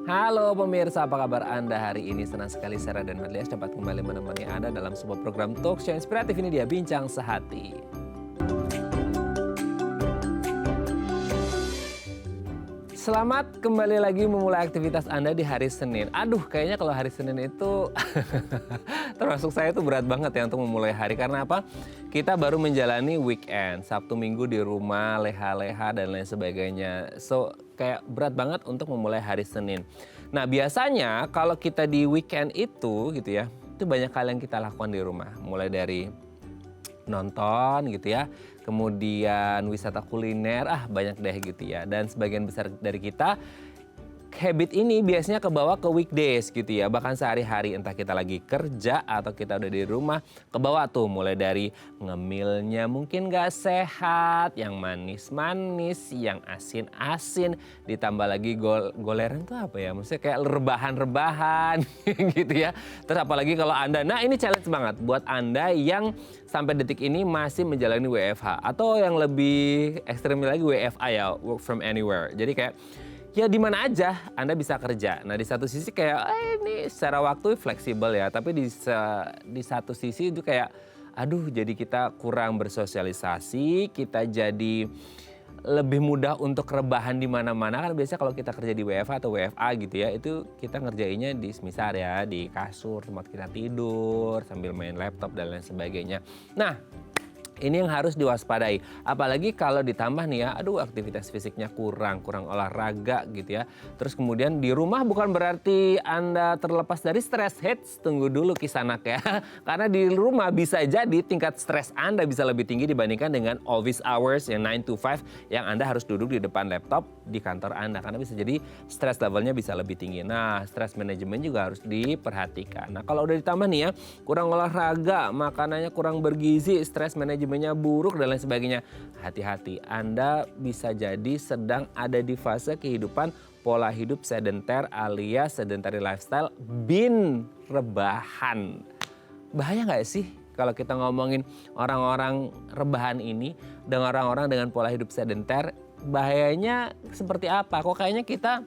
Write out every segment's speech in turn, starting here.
Halo pemirsa, apa kabar Anda hari ini? Senang sekali Sarah dan Madlias dapat kembali menemani Anda dalam sebuah program talk show inspiratif. Ini dia Bincang Sehati. Selamat kembali lagi memulai aktivitas Anda di hari Senin. Aduh, kayaknya kalau hari Senin itu termasuk saya itu berat banget ya untuk memulai hari. Karena apa? Kita baru menjalani weekend, Sabtu Minggu di rumah, leha-leha dan lain sebagainya. So, kayak berat banget untuk memulai hari Senin. Nah, biasanya kalau kita di weekend itu gitu ya, itu banyak hal yang kita lakukan di rumah. Mulai dari nonton gitu ya, kemudian wisata kuliner, banyak deh gitu ya. Dan sebagian besar dari kita habit ini biasanya kebawa ke weekdays gitu ya. Bahkan sehari-hari entah kita lagi kerja atau kita udah di rumah, kebawa tuh mulai dari ngemilnya mungkin gak sehat, yang manis-manis, yang asin-asin, ditambah lagi goleran tuh apa ya, maksudnya kayak rebahan-rebahan gitu ya. Terus apalagi kalau Anda, nah ini challenge banget buat Anda yang sampai detik ini masih menjalani WFH atau yang lebih ekstrim lagi WFA ya, work from anywhere. Jadi kayak ya di mana aja Anda bisa kerja. Nah di satu sisi kayak ini secara waktu fleksibel ya. Tapi di satu sisi itu kayak aduh jadi kita kurang bersosialisasi. Kita jadi lebih mudah untuk rebahan di mana-mana. Kan biasanya kalau kita kerja di WFH atau WFA gitu ya. Itu kita ngerjainnya di semisal ya. Di kasur tempat kita tidur sambil main laptop dan lain sebagainya. Nah ini yang harus diwaspadai. Apalagi kalau ditambah nih ya, aduh aktivitas fisiknya kurang olahraga gitu ya. Terus kemudian di rumah bukan berarti Anda terlepas dari stres. Tunggu dulu Kisanak ya. Karena di rumah bisa jadi tingkat stres Anda bisa lebih tinggi dibandingkan dengan office hours yang 9 to 5 yang Anda harus duduk di depan laptop di kantor Anda. Karena bisa jadi stres levelnya bisa lebih tinggi. Nah, stres manajemen juga harus diperhatikan. Nah, kalau udah ditambah nih ya, kurang olahraga, makanannya kurang bergizi, stres manajemennya buruk dan lain sebagainya. Hati-hati, Anda bisa jadi sedang ada di fase kehidupan pola hidup sedenter alias sedentary lifestyle bin rebahan. Bahaya nggak sih kalau kita ngomongin orang-orang rebahan ini dengan orang-orang dengan pola hidup sedenter? Bahayanya seperti apa? Kok kayaknya kita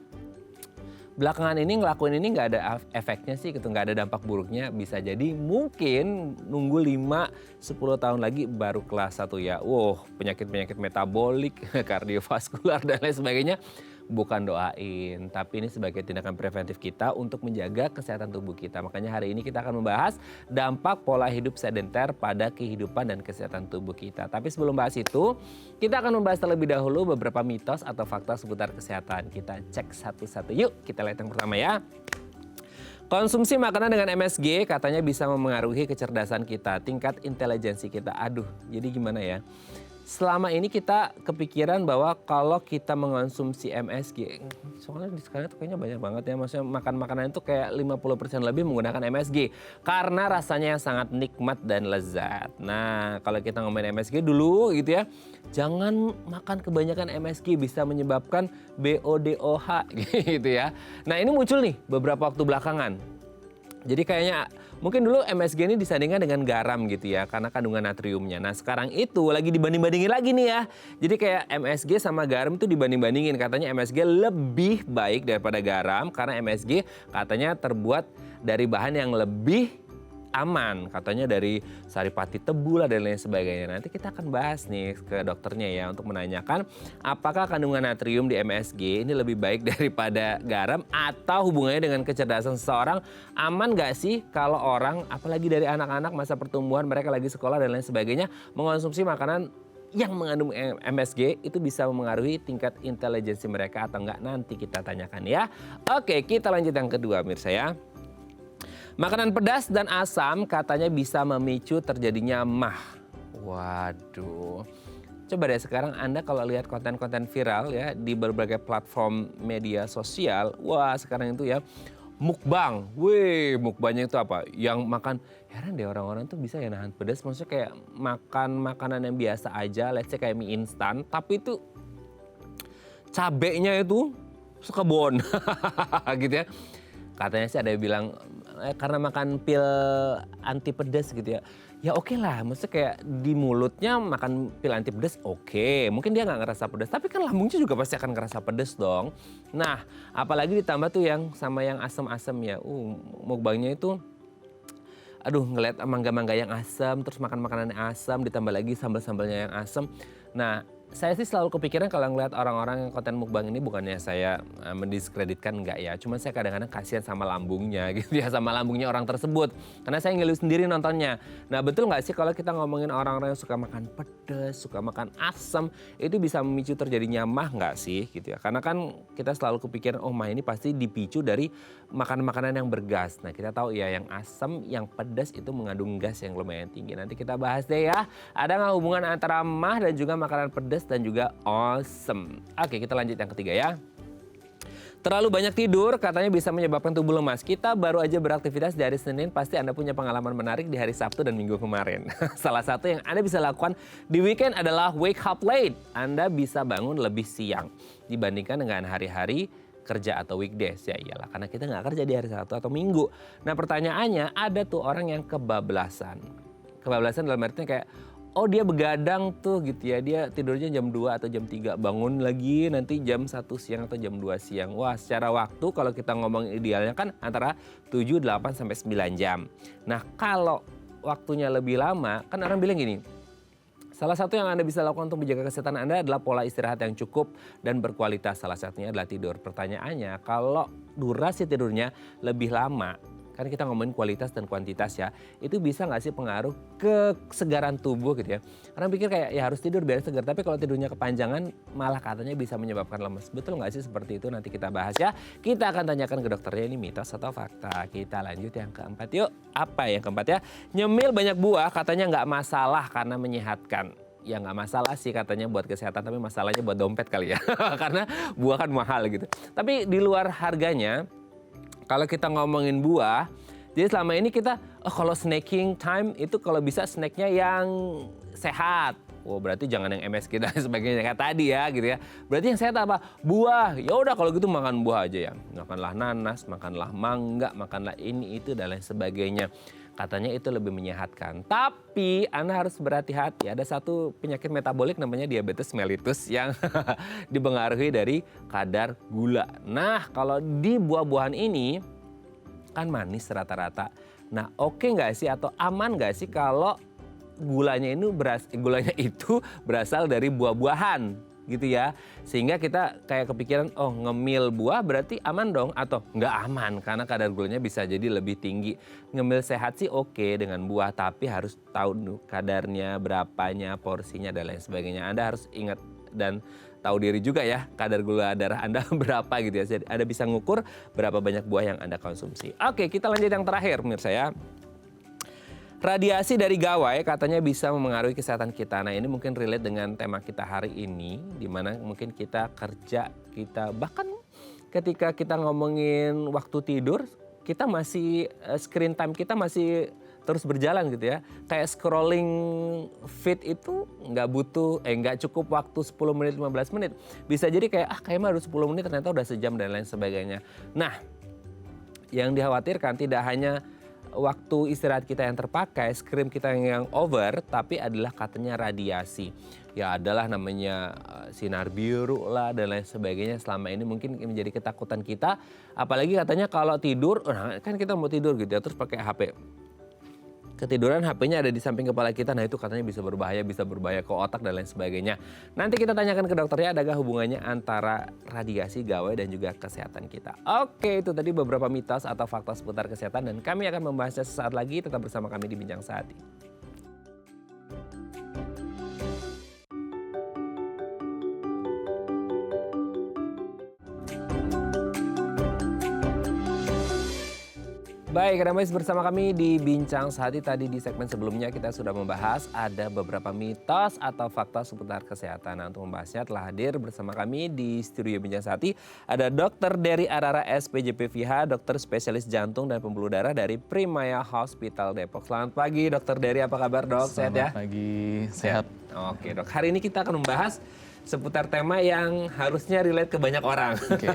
belakangan ini ngelakuin ini nggak ada efeknya sih gitu, nggak ada dampak buruknya. Bisa jadi mungkin nunggu 5-10 tahun lagi baru kelas 1 ya. Wow, penyakit-penyakit metabolik, kardiovaskular dan lain sebagainya. Bukan doain, tapi ini sebagai tindakan preventif kita untuk menjaga kesehatan tubuh kita. Makanya hari ini kita akan membahas dampak pola hidup sedenter pada kehidupan dan kesehatan tubuh kita. Tapi sebelum bahas itu, kita akan membahas terlebih dahulu beberapa mitos atau fakta seputar kesehatan. Kita cek satu-satu. Yuk, kita lihat yang pertama ya. Konsumsi makanan dengan MSG katanya bisa memengaruhi kecerdasan kita, tingkat intelijensi kita. Aduh, jadi gimana ya? Selama ini kita kepikiran bahwa kalau kita mengonsumsi MSG, soalnya di sekarang tuh kayaknya banyak banget ya, maksudnya makan makanan itu kayak 50% lebih menggunakan MSG. Karena rasanya yang sangat nikmat dan lezat. Nah kalau kita ngomongin MSG dulu gitu ya, jangan makan kebanyakan MSG, bisa menyebabkan BODOH gitu ya. Nah ini muncul nih beberapa waktu belakangan. Jadi kayaknya mungkin dulu MSG ini disandingkan dengan garam gitu ya, karena kandungan natriumnya. Nah sekarang itu lagi dibanding-bandingin lagi nih ya. Jadi kayak MSG sama garam itu dibanding-bandingin. Katanya MSG lebih baik daripada garam karena MSG katanya terbuat dari bahan yang lebih aman. Katanya dari saripati tebu lah dan lain sebagainya. Nanti kita akan bahas nih ke dokternya ya untuk menanyakan apakah kandungan natrium di MSG ini lebih baik daripada garam atau hubungannya dengan kecerdasan seseorang. Aman gak sih kalau orang, apalagi dari anak-anak masa pertumbuhan, mereka lagi sekolah dan lain sebagainya, mengonsumsi makanan yang mengandung MSG itu bisa memengaruhi tingkat intelijensi mereka atau enggak, nanti kita tanyakan ya. Oke, kita lanjut yang kedua Mirsa ya. Makanan pedas dan asam katanya bisa memicu terjadinya MAH. Waduh. Coba deh sekarang Anda kalau lihat konten-konten viral ya di berbagai platform media sosial. Wah sekarang itu ya mukbang. Wih mukbangnya itu apa? Yang makan, heran deh orang-orang tuh bisa ya nahan pedas. Maksudnya kayak makan makanan yang biasa aja, let's say kayak mie instan. Tapi itu cabenya itu sekebon gitu ya. Katanya sih ada yang bilang karena makan pil anti pedas gitu ya. ya oke lah, maksudnya kayak di mulutnya makan pil anti pedas oke, mungkin dia nggak ngerasa pedas, tapi kan lambungnya juga pasti akan ngerasa pedas dong. Nah, apalagi ditambah tuh yang sama yang asam-asam ya, mukbangnya itu, aduh ngeliat mangga-mangga yang asam, terus makan makanan yang asam, ditambah lagi sambal-sambalnya yang asam. Nah, saya sih selalu kepikiran kalau ngeliat orang-orang yang konten mukbang ini, bukannya saya mendiskreditkan, enggak ya. Cuma saya kadang-kadang kasihan sama lambungnya gitu ya, sama lambungnya orang tersebut. Karena saya ngeluh sendiri nontonnya. Nah betul nggak sih kalau kita ngomongin orang-orang yang suka makan pedas, suka makan asam, itu bisa memicu terjadinya mah nggak sih gitu ya. Karena kan kita selalu kepikiran, oh mah ini pasti dipicu dari makanan-makanan yang bergas. Nah kita tahu ya yang asam, yang pedas itu mengandung gas yang lumayan tinggi. Nanti kita bahas deh ya. Ada nggak hubungan antara mah dan juga makanan pedas dan juga asam? Oke, kita lanjut yang ketiga ya. Terlalu banyak tidur katanya bisa menyebabkan tubuh lemas. Kita baru aja beraktivitas di hari Senin, pasti Anda punya pengalaman menarik di hari Sabtu dan Minggu kemarin. Salah satu yang Anda bisa lakukan di weekend adalah wake up late. Anda bisa bangun lebih siang dibandingkan dengan hari-hari kerja atau weekdays. Ya iyalah, karena kita nggak kerja di hari Sabtu atau Minggu. Nah pertanyaannya, ada tuh orang yang kebablasan. Kebablasan dalam artinya kayak, oh dia begadang tuh gitu ya, dia tidurnya jam 2 atau jam 3, bangun lagi nanti jam 1 siang atau jam 2 siang. Wah secara waktu kalau kita ngomong idealnya kan antara 7, 8, sampai 9 jam. Nah kalau waktunya lebih lama, kan orang bilang gini, salah satu yang Anda bisa lakukan untuk menjaga kesehatan Anda adalah pola istirahat yang cukup dan berkualitas. Salah satunya adalah tidur. Pertanyaannya, kalau durasi tidurnya lebih lama, kan kita ngomongin kualitas dan kuantitas ya, itu bisa nggak sih pengaruh ke kesegaran tubuh gitu ya. Orang pikir kayak ya harus tidur biar segar, tapi kalau tidurnya kepanjangan malah katanya bisa menyebabkan lemes. Betul nggak sih seperti itu? Nanti kita bahas ya. Kita akan tanyakan ke dokternya, ini mitos atau fakta. Kita lanjut yang keempat yuk. Apa yang keempat ya? Nyemil banyak buah katanya nggak masalah karena menyehatkan. Ya nggak masalah sih katanya buat kesehatan, tapi masalahnya buat dompet kali ya. Karena buah kan mahal gitu. Tapi di luar harganya, kalau kita ngomongin buah, jadi selama ini kita, kalau snacking time itu kalau bisa snacknya yang sehat. Oh berarti jangan yang MSG dan sebagainya kayak tadi ya gitu ya. Berarti yang sehat apa? Buah. Ya udah kalau gitu makan buah aja ya. Makanlah nanas, makanlah mangga, makanlah ini itu dan lain sebagainya. Katanya itu lebih menyehatkan. Tapi Anda harus berhati-hati. Ada satu penyakit metabolik namanya diabetes mellitus yang dipengaruhi dari kadar gula. Nah kalau di buah-buahan ini kan manis rata-rata. Nah oke nggak sih atau aman nggak sih kalau gulanya itu berasal dari buah-buahan gitu ya. Sehingga kita kayak kepikiran, oh ngemil buah berarti aman dong, atau nggak aman karena kadar gulanya bisa jadi lebih tinggi. Ngemil sehat sih oke dengan buah, tapi harus tahu kadarnya, berapanya, porsinya dan lain sebagainya. Anda harus ingat dan tahu diri juga ya kadar gula darah Anda berapa gitu ya. Jadi Anda bisa ngukur berapa banyak buah yang Anda konsumsi. Oke, kita lanjut yang terakhir pemirsa ya. Radiasi dari gawai katanya bisa memengaruhi kesehatan kita. Nah ini mungkin relate dengan tema kita hari ini, di mana mungkin kita kerja, kita bahkan ketika kita ngomongin waktu tidur, kita masih screen time kita masih terus berjalan gitu ya. Kayak scrolling feed itu nggak cukup waktu 10 menit, 15 menit. Bisa jadi kayak kayaknya harus 10 menit ternyata udah sejam dan lain sebagainya. Nah yang dikhawatirkan tidak hanya waktu istirahat kita yang terpakai, screen kita yang over, tapi adalah katanya radiasi. Ya adalah namanya sinar biru lah dan lain sebagainya. Selama ini mungkin menjadi ketakutan kita. Apalagi katanya kalau tidur, kan kita mau tidur gitu ya, terus pakai HP. Ketiduran HP-nya ada di samping kepala kita, nah itu katanya bisa berbahaya ke otak dan lain sebagainya. Nanti kita tanyakan ke dokternya adakah hubungannya antara radiasi gawai dan juga kesehatan kita. Oke, itu tadi beberapa mitos atau fakta seputar kesehatan dan kami akan membahasnya sesaat lagi. Tetap bersama kami di Bincang Sehati. Baik, Anda masih bersama kami di Bincang Sehati. Tadi di segmen sebelumnya kita sudah membahas ada beberapa mitos atau fakta seputar kesehatan. Nah, untuk membahasnya telah hadir bersama kami di studio Bincang Sehati ada Dr. Dery Arara SPJPVH, dokter spesialis jantung dan pembuluh darah dari Primaya Hospital Depok. Selamat pagi Dr. Dery, apa kabar dok? Sehat ya? Selamat pagi, sehat. Oke dok, hari ini kita akan membahas seputar tema yang harusnya relate ke banyak orang. Oke.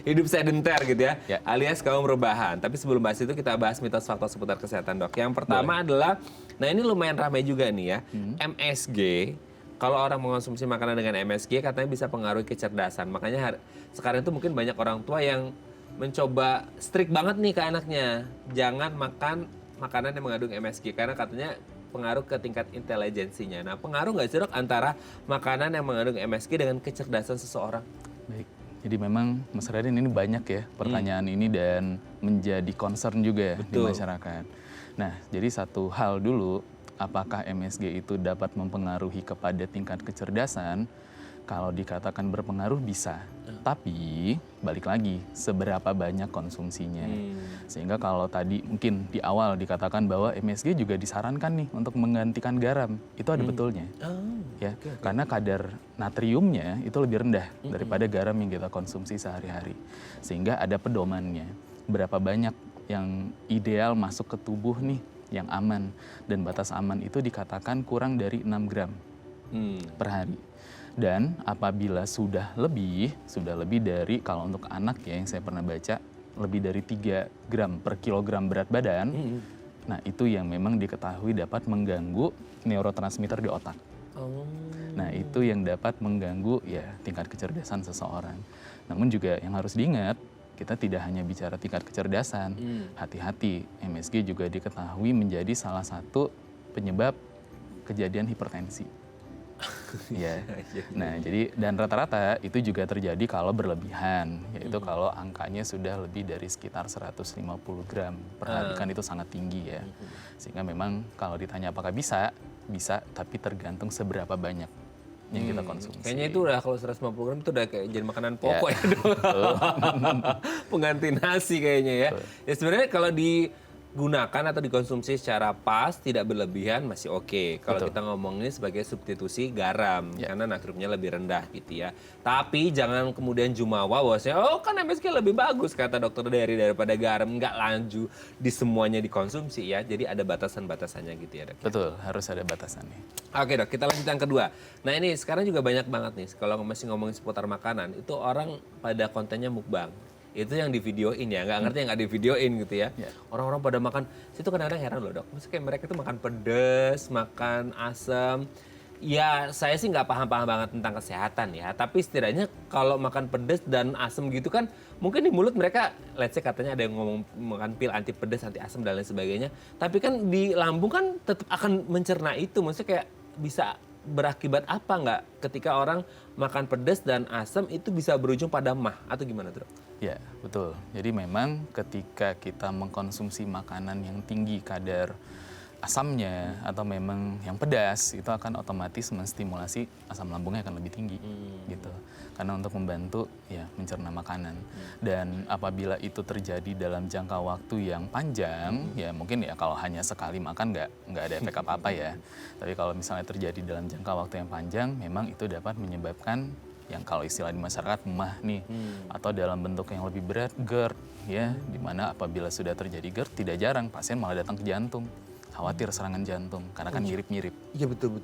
Hidup sedenter gitu ya, Ya. alias kaum rebahan. Tapi sebelum bahas itu kita bahas mitos fakta seputar kesehatan, Dok. Yang pertama adalah, nah ini lumayan ramai juga nih ya, MSG. Kalau orang mengonsumsi makanan dengan MSG katanya bisa pengaruhi kecerdasan. Makanya sekarang itu mungkin banyak orang tua yang mencoba strict banget nih ke anaknya. Jangan makan makanan yang mengandung MSG karena katanya pengaruh ke tingkat intelijensinya. Nah, pengaruh nggak sih, Dok, antara makanan yang mengandung MSG dengan kecerdasan seseorang? Baik. Jadi memang Mas Radin ini banyak ya pertanyaan ini dan menjadi concern juga di Betul. masyarakat. Nah, jadi satu hal dulu, apakah MSG itu dapat mempengaruhi kepada tingkat kecerdasan? Kalau dikatakan berpengaruh bisa, tapi balik lagi seberapa banyak konsumsinya. Sehingga kalau tadi mungkin di awal dikatakan bahwa MSG juga disarankan nih untuk menggantikan garam, itu ada betulnya. Ya, karena kadar natriumnya itu lebih rendah daripada garam yang kita konsumsi sehari-hari. Sehingga ada pedomannya. Berapa banyak yang ideal masuk ke tubuh nih yang aman, dan batas aman itu dikatakan kurang dari 6 gram per hari. Dan apabila sudah lebih dari, kalau untuk anak ya yang saya pernah baca, lebih dari 3 gram per kilogram berat badan, nah itu yang memang diketahui dapat mengganggu neurotransmitter di otak. Nah itu yang dapat mengganggu ya tingkat kecerdasan seseorang. Namun juga yang harus diingat, kita tidak hanya bicara tingkat kecerdasan, hati-hati, MSG juga diketahui menjadi salah satu penyebab kejadian hipertensi. Ya. Nah, jadi dan rata-rata itu juga terjadi kalau berlebihan, yaitu kalau angkanya sudah lebih dari sekitar 150 gram per hari, kan itu sangat tinggi ya. Sehingga memang kalau ditanya apakah bisa, tapi tergantung seberapa banyak yang kita konsumsi. Kayaknya itu udah kalau 150 gram itu udah kayak jadi makanan pokok ya. Pengganti nasi kayaknya ya. Ya sebenarnya kalau digunakan atau dikonsumsi secara pas, tidak berlebihan masih oke. Kalau kita ngomongin sebagai substitusi garam, karena natriumnya lebih rendah gitu ya. Tapi jangan kemudian jumawa bahwasanya, oh kan MSG lebih bagus kata dokter daripada garam. Nggak lanjut di semuanya dikonsumsi ya. Jadi ada batasan-batasannya gitu ya, Dok. Betul, harus ada batasannya. Oke, Dok, kita lanjut yang kedua. Nah ini sekarang juga banyak banget nih, kalau masih ngomongin seputar makanan, itu orang pada kontennya mukbang. Itu yang di videoin ya, nggak ngerti yang nggak di videoin gitu ya. Orang-orang pada makan, itu kadang-kadang heran loh, Dok. Maksudnya kayak mereka tuh makan pedes, makan asam. Ya saya sih nggak paham-paham banget tentang kesehatan ya, tapi setidaknya kalau makan pedes dan asam gitu kan, mungkin di mulut mereka, let's say katanya ada yang ngomong makan pil anti pedes, anti asam dan lain sebagainya. Tapi kan di lambung kan tetap akan mencerna itu, maksudnya kayak bisa berakibat apa nggak ketika orang makan pedas dan asam itu bisa berujung pada mah atau gimana tuh, Dok? Ya, betul. Jadi memang ketika kita mengkonsumsi makanan yang tinggi kadar asamnya atau memang yang pedas, itu akan otomatis menstimulasi asam lambungnya akan lebih tinggi gitu. Karena untuk membantu ya mencerna makanan. Dan apabila itu terjadi dalam jangka waktu yang panjang, ya mungkin ya kalau hanya sekali makan nggak ada efek apa-apa ya. Tapi kalau misalnya terjadi dalam jangka waktu yang panjang, memang itu dapat menyebabkan yang kalau istilah di masyarakat mah nih, atau dalam bentuk yang lebih berat GERD ya, dimana apabila sudah terjadi GERD tidak jarang pasien malah datang ke jantung, khawatir serangan jantung karena kan mirip-mirip. Iya betul.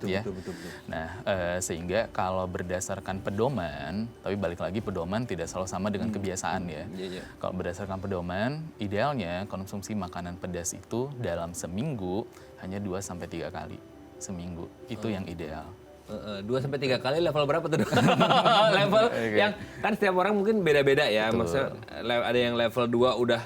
Nah sehingga kalau berdasarkan pedoman, tapi balik lagi pedoman tidak selalu sama dengan kebiasaan ya. Kalau berdasarkan pedoman, idealnya konsumsi makanan pedas itu dalam seminggu hanya 2-3 kali seminggu, itu yang ideal. 2-3 kali level berapa tuh, Dok? Level yang kan setiap orang mungkin beda-beda ya. Maksudnya ada yang level 2 udah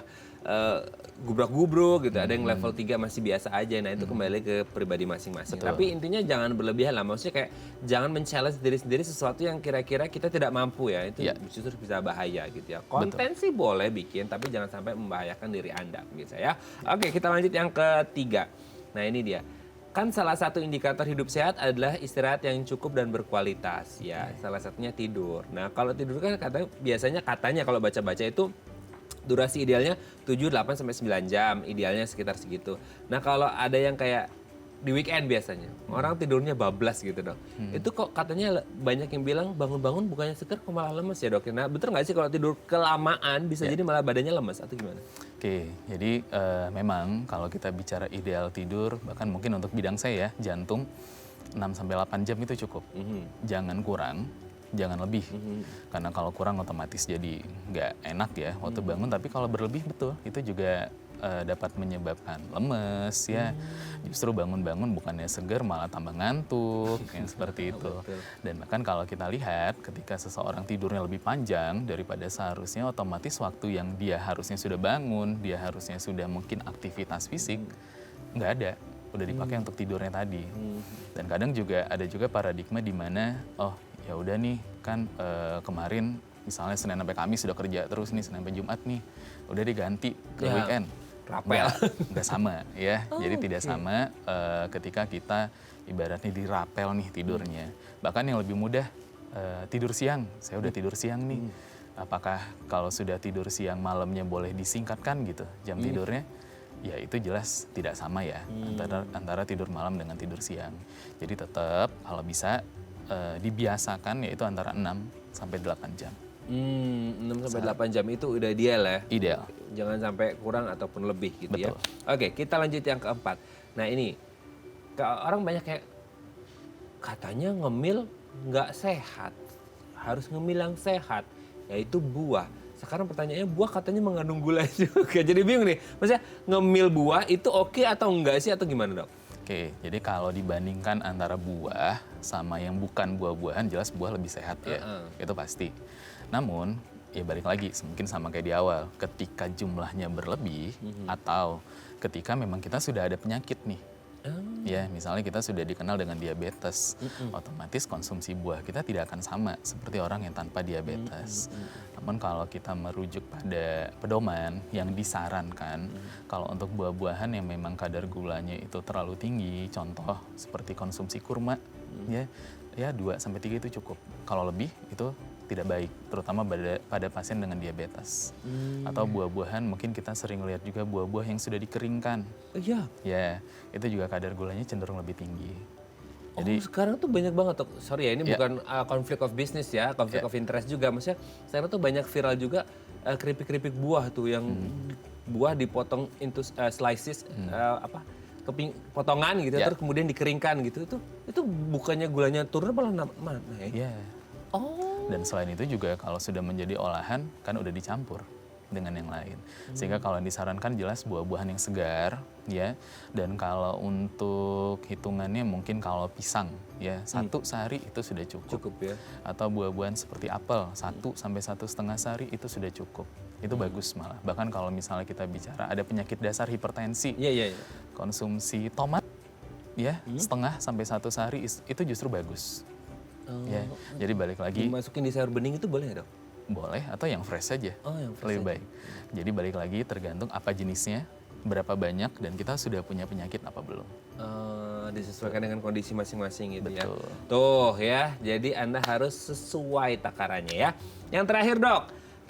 gubrak-gubruk gitu, ada yang level 3 masih biasa aja. Nah, itu kembali ke pribadi masing-masing. Tapi intinya jangan berlebihan lah. Maksudnya kayak jangan men-challenge diri sendiri sesuatu yang kira-kira kita tidak mampu ya. Itu justru bisa bahaya gitu ya. Konten sih boleh bikin, tapi jangan sampai membahayakan diri Anda gitu ya. Oke, kita lanjut yang ketiga. Nah, ini dia. Kan salah satu indikator hidup sehat adalah istirahat yang cukup dan berkualitas ya. Salah satunya tidur. Nah, kalau tidur kan katanya kalau baca-baca itu durasi idealnya 7, 8 sampai 9 jam, idealnya sekitar segitu. Nah, kalau ada yang kayak di weekend biasanya, orang tidurnya bablas gitu, Dok. Itu kok katanya banyak yang bilang bangun-bangun bukannya seger kok malah lemes ya, Dok. Nah, betul nggak sih kalau tidur kelamaan bisa jadi malah badannya lemes atau gimana? Oke, jadi memang kalau kita bicara ideal tidur, bahkan mungkin untuk bidang saya ya, jantung 6-8 jam itu cukup. Jangan kurang, jangan lebih. Karena kalau kurang otomatis jadi nggak enak ya waktu bangun, tapi kalau berlebih betul itu juga dapat menyebabkan lemes ya. Justru bangun-bangun bukannya segar malah tambah ngantuk yang seperti itu. Dan bahkan kalau kita lihat ketika seseorang tidurnya lebih panjang daripada seharusnya, otomatis waktu yang dia harusnya sudah bangun, dia harusnya sudah mungkin aktivitas fisik, nggak ada, udah dipakai untuk tidurnya tadi. Dan kadang juga ada juga paradigma di mana oh ya udah nih kan kemarin misalnya Senin sampai Kamis sudah kerja terus nih, Senin sampai Jumat nih udah diganti ke weekend. Rapel. Nggak sama ya, jadi tidak sama ketika kita ibaratnya dirapel nih tidurnya. Bahkan yang lebih mudah tidur siang, saya udah tidur siang nih. Apakah kalau sudah tidur siang malamnya boleh disingkatkan gitu jam tidurnya? Ya itu jelas tidak sama ya antara tidur malam dengan tidur siang. Jadi tetap kalau bisa dibiasakan yaitu antara 6 sampai 8 jam. 6 sampai 8 jam itu udah ideal ya? Ideal. Jangan sampai kurang ataupun lebih gitu. Betul. Ya. Oke, kita lanjut yang keempat. Nah ini, orang banyak kayak katanya ngemil nggak sehat. Harus ngemil yang sehat, yaitu buah. Sekarang pertanyaannya buah katanya mengandung gula juga. Jadi bingung nih, maksudnya ngemil buah itu oke atau enggak sih atau gimana dok? Oke, jadi kalau dibandingkan antara buah sama yang bukan buah-buahan, jelas buah lebih sehat ya, itu pasti. Namun, ya balik lagi, mungkin sama kayak di awal, ketika jumlahnya berlebih atau ketika memang kita sudah ada penyakit nih. Ya, misalnya kita sudah dikenal dengan diabetes, otomatis konsumsi buah kita tidak akan sama seperti orang yang tanpa diabetes. Namun kalau kita merujuk pada pedoman yang disarankan, kalau untuk buah-buahan yang memang kadar gulanya itu terlalu tinggi, contoh seperti konsumsi kurma, ya 2-3 itu cukup. Kalau lebih itu tidak baik, terutama pada pasien dengan diabetes. Atau buah-buahan, mungkin kita sering lihat juga buah-buah yang sudah dikeringkan. Iya. Ya, itu juga kadar gulanya cenderung lebih tinggi. Jadi sekarang tuh banyak banget, sorry ya ini bukan konflik of business ya, konflik of interest juga. Maksudnya sekarang tuh banyak viral juga keripik-keripik buah tuh yang buah dipotong into slices, potongan gitu, terus kemudian dikeringkan gitu. Itu bukannya gulanya turun malah mana ya? Iya. Dan selain itu juga kalau sudah menjadi olahan kan udah dicampur dengan yang lain. Sehingga kalau yang disarankan jelas buah-buahan yang segar ya. Dan kalau untuk hitungannya mungkin kalau pisang ya 1 sehari itu sudah cukup. Cukup ya. Atau buah-buahan seperti apel 1 sampai 1,5 sehari itu sudah cukup. Itu bagus malah. Bahkan kalau misalnya kita bicara ada penyakit dasar hipertensi. Iya. Konsumsi tomat ya 1,5 sampai 1 sehari itu justru bagus. Ya, jadi balik lagi. Dimasukin di sayur bening itu boleh ya dok? Boleh, atau yang fresh saja. Yang fresh lebih aja. baik. Jadi balik lagi tergantung apa jenisnya, berapa banyak, dan kita sudah punya penyakit apa belum. Disesuaikan dengan kondisi masing-masing gitu. Betul. Ya. Tuh ya, jadi Anda harus sesuai takarannya ya. Yang terakhir dok,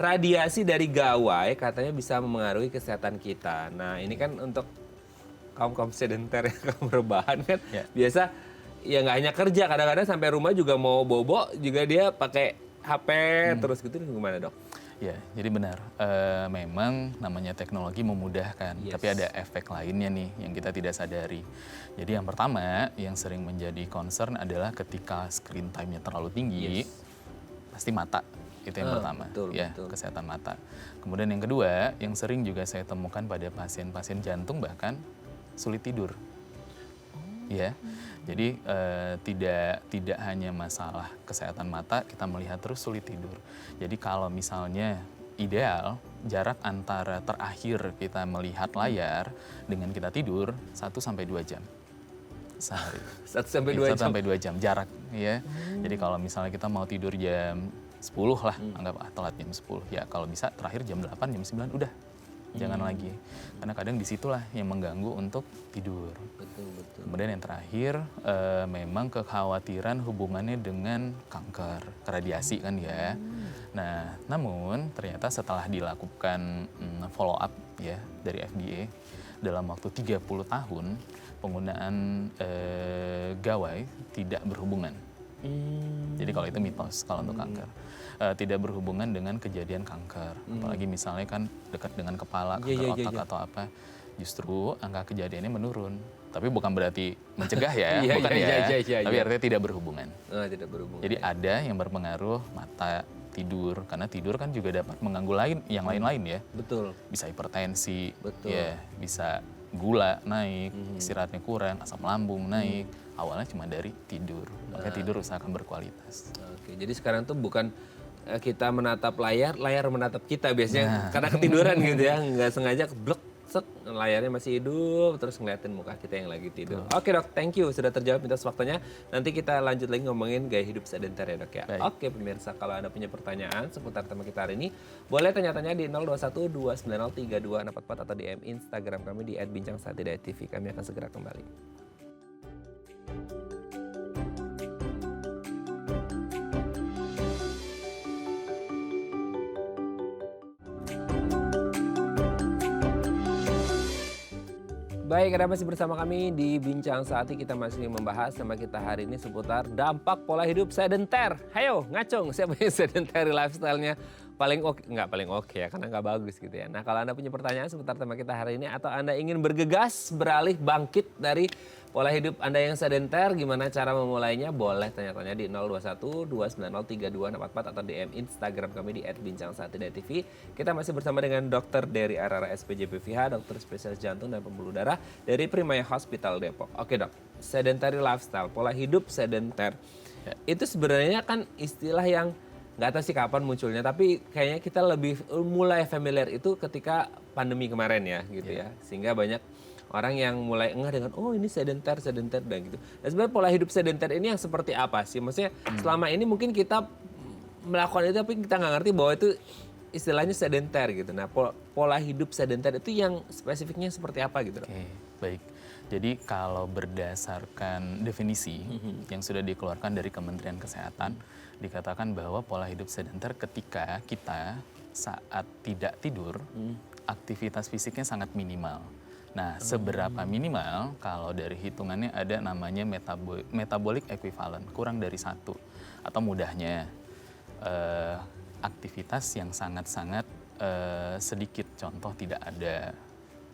radiasi dari gawai katanya bisa memengaruhi kesehatan kita. Nah ini kan untuk kaum sedenter yang kaum rebahan kan biasa ya nggak hanya kerja, kadang-kadang sampai rumah juga mau bobo juga dia pakai HP terus gitu, gimana dok? Ya, jadi benar. Memang namanya teknologi memudahkan, tapi ada efek lainnya nih yang kita tidak sadari. Jadi yang pertama yang sering menjadi concern adalah ketika screen time-nya terlalu tinggi, pasti mata. Itu yang pertama, betul. Kesehatan mata. Kemudian yang kedua, yang sering juga saya temukan pada pasien-pasien jantung bahkan sulit tidur. Ya, jadi tidak hanya masalah kesehatan mata, kita melihat terus sulit tidur. Jadi kalau misalnya ideal jarak antara terakhir kita melihat layar dengan kita tidur 1-2 jam sehari. 1-2 jam. 1-2 jam jarak ya. Jadi kalau misalnya kita mau tidur jam 10 lah, anggap telat jam 10. Ya kalau bisa terakhir jam 8, jam 9 udah. Jangan lagi. Karena kadang disitulah yang mengganggu untuk tidur. Betul. Kemudian yang terakhir, memang kekhawatiran hubungannya dengan kanker, radiasi kan ya. Nah, namun ternyata setelah dilakukan follow up ya dari FDA, dalam waktu 30 tahun penggunaan gawai tidak berhubungan. Jadi kalau itu mitos kalau untuk kanker. Tidak berhubungan dengan kejadian kanker. Apalagi misalnya kan dekat dengan kepala, kanker otak atau apa. Justru angka kejadiannya menurun. Tapi bukan berarti mencegah ya, Iya, bukan iya, ya. iya, Tapi iya. artinya tidak berhubungan. Tidak berhubungan. Jadi ada yang berpengaruh mata, tidur, karena tidur kan juga dapat mengganggu yang lain-lain ya. Betul. Bisa hipertensi, Betul. ya, bisa gula naik, istirahatnya kurang, asam lambung naik. Awalnya cuma dari tidur. Makanya tidur usahakan berkualitas. Oke, jadi sekarang tuh bukan kita menatap layar, layar menatap kita biasanya karena ketiduran gitu ya, nggak sengaja keblek, set, layarnya masih hidup, terus ngeliatin muka kita yang lagi tidur. Oke dok, thank you sudah terjawab minta waktunya. Nanti kita lanjut lagi ngomongin gaya hidup sedenter ya dok ya. Baik. Oke pemirsa, kalau Anda punya pertanyaan seputar tema kita hari ini, boleh tanya-tanya di 021 290 3244 atau DM Instagram kami di @bincangsaat.tv. Kami akan segera kembali. Baik, Anda masih bersama kami di Bincang Saat ini. Kita masih membahas tema kita hari ini seputar dampak pola hidup sedenter. Hayo, ngacung, siapa yang sedentary lifestyle-nya paling oke? Nggak paling oke ya, karena nggak bagus gitu ya. Nah, kalau Anda punya pertanyaan seputar tema kita hari ini, atau Anda ingin bergegas, beralih, bangkit dari pola hidup Anda yang sedenter, gimana cara memulainya? Boleh tanya-tanya di 021 290 3244 atau DM Instagram kami di @bincangsaat.tv. Kita masih bersama dengan Dr. Dery Arara SPJPVH, dokter spesialis jantung dan pembuluh darah dari Primaya Hospital Depok. Oke dok, sedentary lifestyle, pola hidup sedenter. Ya. Itu sebenarnya kan istilah yang nggak tahu sih kapan munculnya, tapi kayaknya kita lebih mulai familiar itu ketika pandemi kemarin ya gitu ya. Sehingga banyak orang yang mulai ngeh dengan oh ini sedenter dan gitu. Dan sebenarnya pola hidup sedenter ini yang seperti apa sih? Maksudnya selama ini mungkin kita melakukan itu tapi kita nggak ngerti bahwa itu istilahnya sedenter gitu. Nah pola hidup sedenter itu yang spesifiknya seperti apa gitu? Oke, baik. Jadi kalau berdasarkan definisi yang sudah dikeluarkan dari Kementerian Kesehatan, dikatakan bahwa pola hidup sedenter ketika kita saat tidak tidur, aktivitas fisiknya sangat minimal. Nah, seberapa minimal? Kalau dari hitungannya ada namanya metabolic equivalent, kurang dari 1. Atau mudahnya, aktivitas yang sangat-sangat sedikit. Contoh tidak ada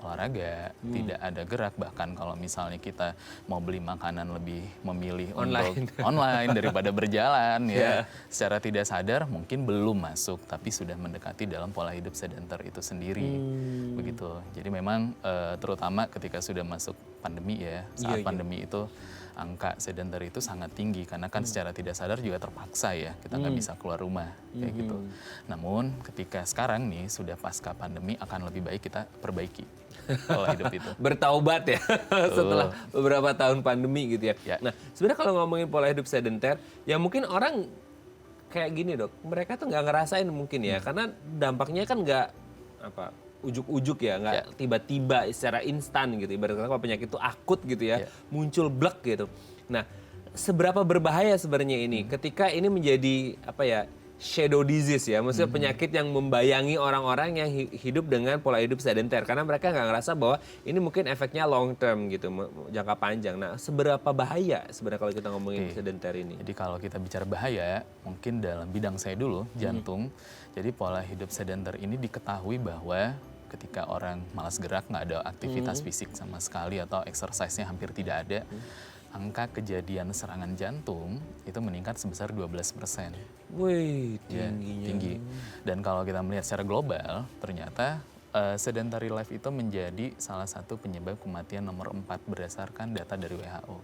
olahraga, tidak ada gerak. Bahkan kalau misalnya kita mau beli makanan lebih memilih Online. untuk online daripada berjalan ya. Secara tidak sadar mungkin belum masuk, tapi sudah mendekati dalam pola hidup sedenter itu sendiri. Begitu. Jadi memang terutama ketika sudah masuk pandemi ya, saat pandemi itu angka sedenter itu sangat tinggi karena kan secara tidak sadar juga terpaksa ya, kita nggak bisa keluar rumah kayak gitu. Namun ketika sekarang nih sudah pasca pandemi akan lebih baik kita perbaiki pola hidup itu. Bertaubat ya setelah beberapa tahun pandemi gitu ya. Ya. Nah sebenarnya kalau ngomongin pola hidup sedenter, ya mungkin orang kayak gini dok, mereka tuh nggak ngerasain mungkin ya, karena dampaknya kan nggak apa ujuk-ujuk ya, nggak tiba-tiba secara instan gitu. Ibaratnya kalau penyakit itu akut gitu ya, muncul blek gitu. Nah seberapa berbahaya sebenarnya ini ketika ini menjadi apa ya, shadow disease ya, maksudnya penyakit yang membayangi orang-orang yang hidup dengan pola hidup sedenter, karena mereka nggak ngerasa bahwa ini mungkin efeknya long term gitu, jangka panjang. Nah seberapa bahaya sebenarnya kalau kita ngomongin sedenter ini? Jadi kalau kita bicara bahaya, mungkin dalam bidang saya dulu, jantung. Jadi pola hidup sedenter ini diketahui bahwa ketika orang malas gerak, nggak ada aktivitas fisik sama sekali atau exercise-nya hampir tidak ada, angka kejadian serangan jantung itu meningkat sebesar 12%. Wih, Ya, tingginya. tinggi. Dan kalau kita melihat secara global, ternyata sedentary life itu menjadi salah satu penyebab kematian nomor 4 berdasarkan data dari WHO.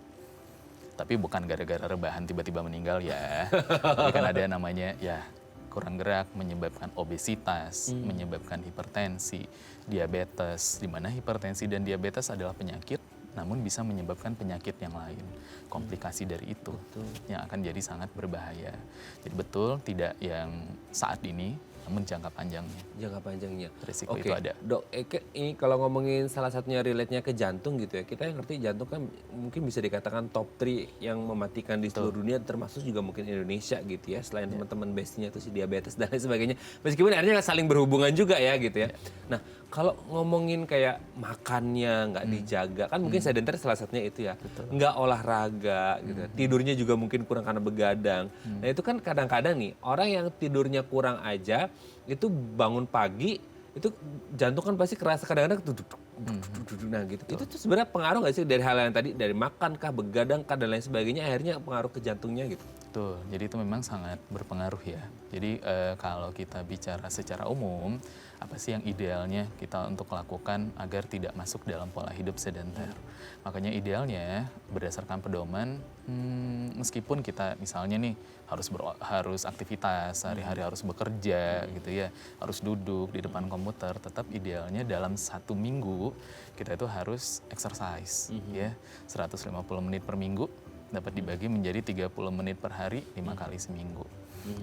Tapi bukan gara-gara rebahan tiba-tiba meninggal ya. Tapi kan ada namanya ya kurang gerak menyebabkan obesitas, menyebabkan hipertensi, diabetes, di mana hipertensi dan diabetes adalah penyakit, namun bisa menyebabkan penyakit yang lain, komplikasi dari itu yang akan jadi sangat berbahaya. Jadi betul tidak yang saat ini, namun jangka panjangnya. Jangka panjangnya. Risiko Oke, itu ada. Dok, ini kalau ngomongin salah satunya relate-nya ke jantung gitu ya, kita yang ngerti jantung kan mungkin bisa dikatakan top 3 yang mematikan di seluruh dunia, termasuk juga mungkin Indonesia gitu ya, selain teman-teman bestinya itu si diabetes dan lain sebagainya. Meskipun akhirnya saling berhubungan juga ya gitu ya. Nah, kalau ngomongin kayak makannya nggak dijaga, kan mungkin sedenter salah satunya itu ya. Nggak olahraga gitu. Tidurnya juga mungkin kurang karena begadang. Nah itu kan kadang-kadang nih, orang yang tidurnya kurang aja, itu bangun pagi, itu jantung kan pasti kerasa kadang-kadang Nah gitu. Itu tuh sebenarnya pengaruh nggak sih dari hal yang tadi, dari makan kah, begadang kah, dan lain sebagainya, akhirnya pengaruh ke jantungnya gitu? Betul, jadi itu memang sangat berpengaruh ya. Jadi kalau kita bicara secara umum, apa sih yang idealnya kita untuk lakukan agar tidak masuk dalam pola hidup sedanter? Makanya idealnya berdasarkan pedoman, meskipun kita misalnya nih harus aktivitas, sehari-hari harus bekerja gitu ya, harus duduk di depan komputer, tetap idealnya dalam 1 minggu kita itu harus exercise ya, 150 menit per minggu dapat dibagi menjadi 30 menit per hari 5 kali seminggu.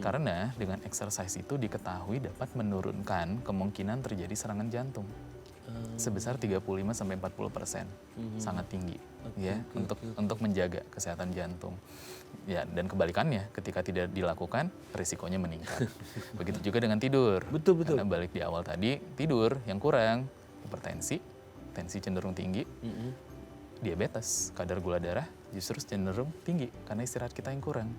Karena dengan exercise itu diketahui dapat menurunkan kemungkinan terjadi serangan jantung sebesar 35-40%, sangat tinggi ya untuk menjaga kesehatan jantung. Ya, dan kebalikannya ketika tidak dilakukan risikonya meningkat. Begitu juga dengan tidur. Betul. Karena balik di awal tadi, tidur yang kurang, hipertensi, tensi cenderung tinggi, diabetes, kadar gula darah justru cenderung tinggi karena istirahat kita yang kurang.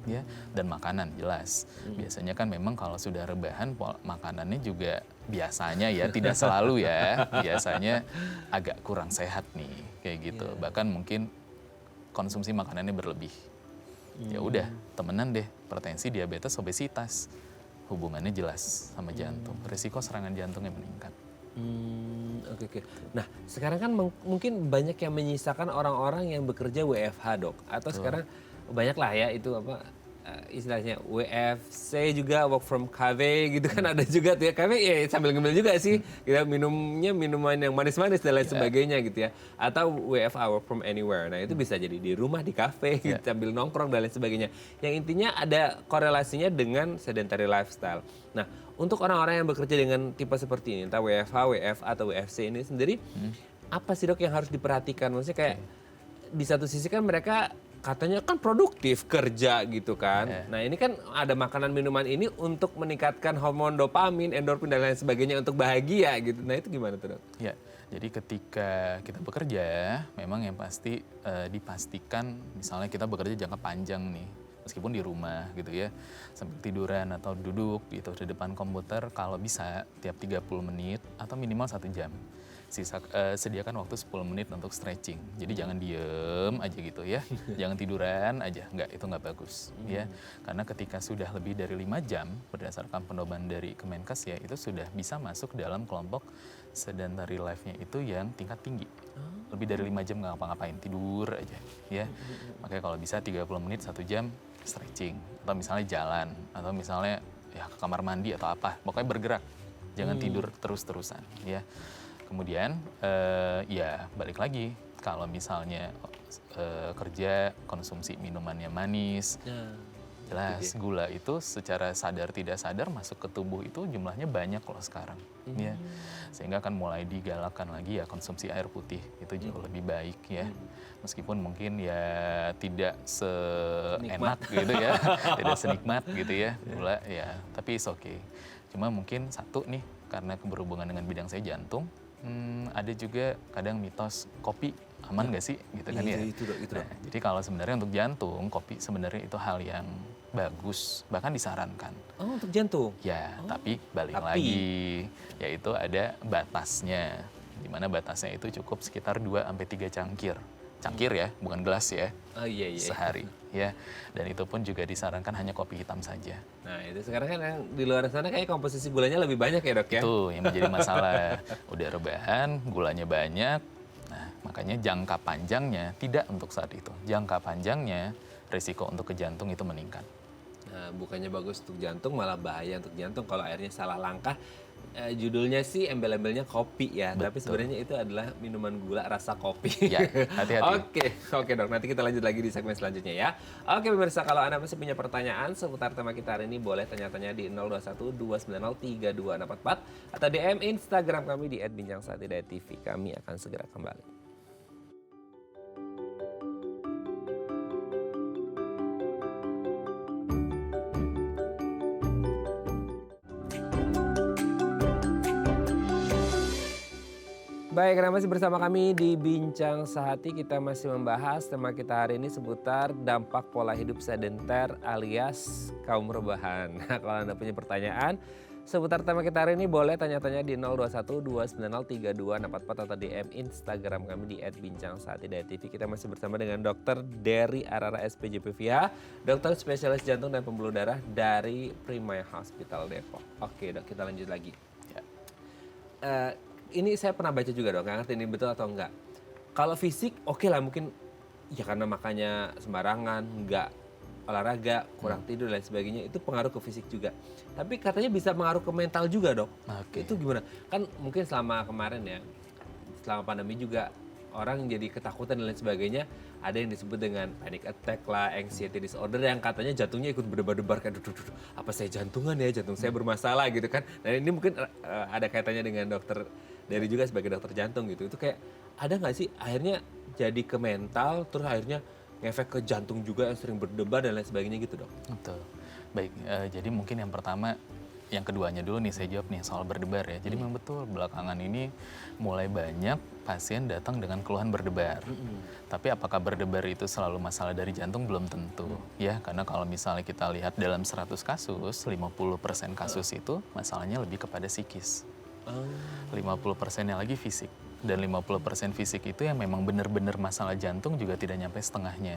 Ya, dan makanan jelas. Biasanya kan memang kalau sudah rebahan makanannya juga biasanya ya, tidak selalu ya. Biasanya agak kurang sehat nih, kayak gitu. Bahkan mungkin konsumsi makanannya berlebih. Ya udah, temenan deh, hipertensi, diabetes, obesitas. Hubungannya jelas sama jantung. Risiko serangan jantungnya meningkat. Oke. Nah, sekarang kan mungkin banyak yang menyisakan orang-orang yang bekerja WFH, Dok. Atau sekarang banyak lah ya itu istilahnya WFC juga, work from cafe gitu kan, ada juga tuh ya. Cafe ya sambil ngemil juga sih. Kita minumnya minuman yang manis-manis dan lain sebagainya gitu ya. Atau WFA, work from anywhere. Nah, itu bisa jadi di rumah, di kafe gitu, sambil nongkrong dan lain sebagainya. Yang intinya ada korelasinya dengan sedentary lifestyle. Nah, untuk orang-orang yang bekerja dengan tipe seperti ini, entah WFH, WFA atau WFC ini sendiri, apa sih, Dok, yang harus diperhatikan? Maksudnya kayak di satu sisi kan mereka katanya kan produktif kerja gitu kan. Nah, ini kan ada makanan minuman ini untuk meningkatkan hormon dopamin, endorfin dan lain sebagainya untuk bahagia gitu. Nah, itu gimana tuh, Dok? Ya, jadi ketika kita bekerja, memang yang pasti dipastikan misalnya kita bekerja jangka panjang nih, meskipun di rumah gitu ya, sambil tiduran atau duduk gitu di depan komputer, kalau bisa tiap 30 menit atau minimal 1 jam. Sediakan waktu 10 menit untuk stretching. Jadi jangan diem aja gitu ya. Jangan tiduran aja, itu nggak bagus ya. Karena ketika sudah lebih dari 5 jam berdasarkan pedoman dari Kemenkes ya, itu sudah bisa masuk dalam kelompok sedentary life-nya itu yang tingkat tinggi. Lebih dari 5 jam nggak ngapa-ngapain, tidur aja ya. Makanya kalau bisa 30 menit 1 jam stretching, atau misalnya jalan, atau misalnya ya ke kamar mandi atau apa, pokoknya bergerak. Jangan tidur terus-terusan ya. Kemudian ya balik lagi, kalau misalnya kerja konsumsi minumannya manis, jelas gula itu secara sadar tidak sadar masuk ke tubuh itu jumlahnya banyak loh sekarang ya. Sehingga akan mulai digalakkan lagi ya konsumsi air putih, itu jauh lebih baik ya. Meskipun mungkin ya tidak seenak gitu ya, tidak senikmat gitu ya gula ya, tapi it's okay. Cuma mungkin satu nih, karena berhubungan dengan bidang saya jantung, ada juga kadang mitos kopi aman nggak sih gitu kan ya. Itu, Dok. Nah, jadi kalau sebenarnya untuk jantung, kopi sebenarnya itu hal yang bagus, bahkan disarankan. Oh, untuk jantung? Ya, tapi balik lagi, yaitu ada batasnya. Di mana batasnya itu cukup sekitar 2-3 cangkir. Cangkir ya, bukan gelas ya. Oh iya. Sehari ya. Dan itu pun juga disarankan hanya kopi hitam saja. Nah, itu sekarang kan yang di luar sana kayak komposisi gulanya lebih banyak ya, Dok ya? Itu yang menjadi masalah. Udah rebahan, gulanya banyak. Nah, makanya jangka panjangnya tidak untuk saat itu. Jangka panjangnya risiko untuk ke jantung itu meningkat. Nah, bukannya bagus untuk jantung, malah bahaya untuk jantung kalau akhirnya salah langkah. Judulnya sih embel-embelnya kopi ya, tapi sebenarnya itu adalah minuman gula rasa kopi. Ya, hati-hati. Oke, Dok. Nanti kita lanjut lagi di segmen selanjutnya ya. Oke, pemirsa, kalau Anda masih punya pertanyaan seputar tema kita hari ini, boleh tanya-tanya di 0212903244 atau DM Instagram kami di @bincangsaat.tv. Kami akan segera kembali. Baik, karena masih bersama kami di Bincang Sehati, kita masih membahas tema kita hari ini seputar dampak pola hidup sedenter alias kaum rebahan. Nah, kalau Anda punya pertanyaan, Seputar tema kita hari ini boleh tanya-tanya di 0212903244 atau DM Instagram kami di @bincangsaat.tv. Kita masih bersama dengan Dr. Dery Arara SPJPVH, dokter spesialis jantung dan pembuluh darah dari Primaya Hospital Depok. Oke dok, kita lanjut lagi. Ini saya pernah baca juga dok, nggak ngerti ini betul atau enggak. Kalau fisik oke lah mungkin ya karena makanya sembarangan, nggak olahraga, kurang tidur dan lain sebagainya itu pengaruh ke fisik juga. Tapi katanya bisa pengaruh ke mental juga dok. Oke. Itu gimana? Kan mungkin selama kemarin ya, selama pandemi juga orang jadi ketakutan dan lain sebagainya. Ada yang disebut dengan panic attack lah, anxiety disorder yang katanya jantungnya ikut berdebar-debar kayak apa saya jantungan ya, jantung saya bermasalah gitu kan. Nah ini mungkin ada kaitannya dengan dokter dari juga sebagai dokter jantung gitu. Itu kayak ada nggak sih akhirnya jadi ke mental terus akhirnya ngefek ke jantung juga yang sering berdebar dan lain sebagainya gitu dok? Betul. Baik, jadi mungkin yang pertama, yang keduanya dulu nih saya jawab nih soal berdebar ya. Jadi memang betul belakangan ini mulai banyak pasien datang dengan keluhan berdebar. Tapi apakah berdebar itu selalu masalah dari jantung? Belum tentu ya. Karena kalau misalnya kita lihat dalam 100 kasus, 50% kasus itu masalahnya lebih kepada psikis. 50%-nya lagi fisik. Dan 50% fisik itu yang memang benar-benar masalah jantung juga tidak nyampe setengahnya.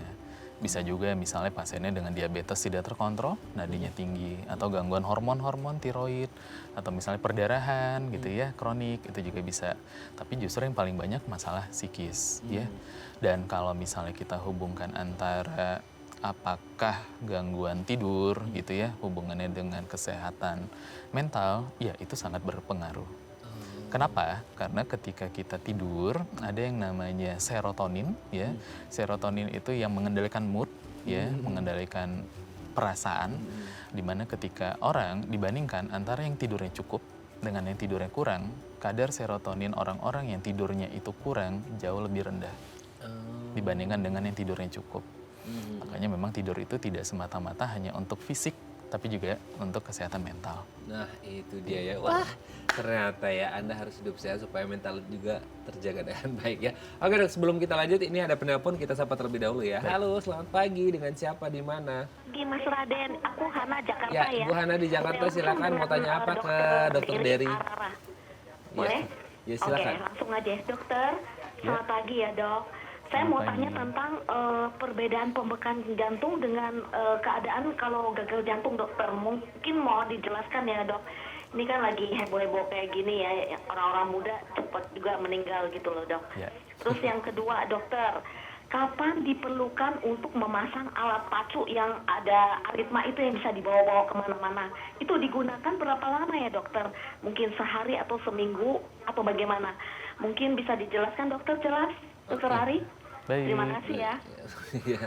Bisa juga misalnya pasiennya dengan diabetes tidak terkontrol, nadinya tinggi, atau gangguan hormon-hormon tiroid, atau misalnya perdarahan gitu ya, kronik, itu juga bisa. Tapi justru yang paling banyak masalah psikis ya. Dan kalau misalnya kita hubungkan antara apakah gangguan tidur gitu ya, hubungannya dengan kesehatan mental, ya itu sangat berpengaruh. Kenapa? Karena ketika kita tidur ada yang namanya serotonin ya. Serotonin itu yang mengendalikan mood ya, mengendalikan perasaan. Dimana ketika orang dibandingkan antara yang tidurnya cukup dengan yang tidurnya kurang, kadar serotonin orang-orang yang tidurnya itu kurang jauh lebih rendah dibandingkan dengan yang tidurnya cukup. Makanya memang tidur itu tidak semata-mata hanya untuk fisik, tapi juga untuk kesehatan mental. Nah itu dia ya, wah ternyata ya Anda harus hidup sehat supaya mental juga terjaga dengan baik ya. Oke dok, sebelum kita lanjut ini ada penelpon, kita sapa terlebih dahulu ya. Halo, selamat pagi, dengan siapa, di mana? Mas Raden, aku Hana Jakarta Ya, ya. Bu Hana di Jakarta, silakan mau tanya apa ke Dokter Dery? Boleh? Ya silakan. Oke, langsung aja dokter. Selamat pagi ya dok. Saya mau tanya tentang perbedaan pembekalan jantung dengan keadaan kalau gagal jantung dokter. Mungkin mau dijelaskan ya dok. Ini kan lagi heboh-heboh kayak gini ya, orang-orang muda cepat juga meninggal gitu loh dok. Ya. Terus yang kedua dokter, kapan diperlukan untuk memasang alat pacu yang ada aritma itu yang bisa dibawa-bawa kemana-mana? Itu digunakan berapa lama ya dokter? Mungkin sehari atau seminggu atau bagaimana? Mungkin bisa dijelaskan dokter, jelas? Dokter Ari? Baik. Terima kasih ya. Iya,